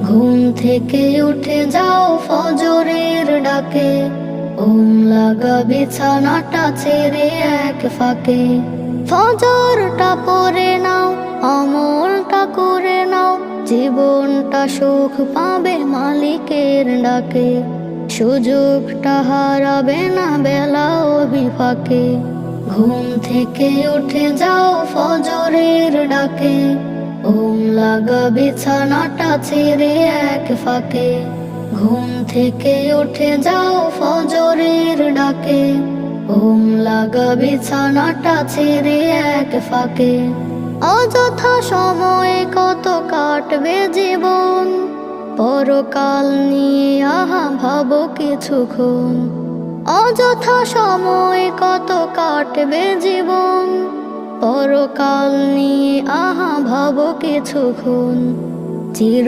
ঘুম থেকে উঠে যাও ফজরের ডাকে, ঘুম লাগা বিছানাটা ছেড়ে এক ফাঁকে। ফজরটা পড়ে নাও, আমলটা করে নাও, জীবনটা সুখ পাবে মালিকের ডাকে। সুযোগটা হারাবে না বেলা বিফাকে। ঘুম থেকে উঠে যাও ফজরের ডাকে, ঘুম লাগা বিছানাটা ছেড়ে এক ফাঁকে। ঘুম থেকে উঠে যাও ফজরের ডাকে, ঘুম লাগা বিছানাটা ছেড়ে এক ফাঁকে। অযথা সময় কত কাটবে জীবন, পরকাল নিয়ে আহা ভাবো কিছুক্ষণ। অযথা সময় কত কাটবে জীবন, পরকাল নিয়ে আহা ভাবো কিছুক্ষণ। চির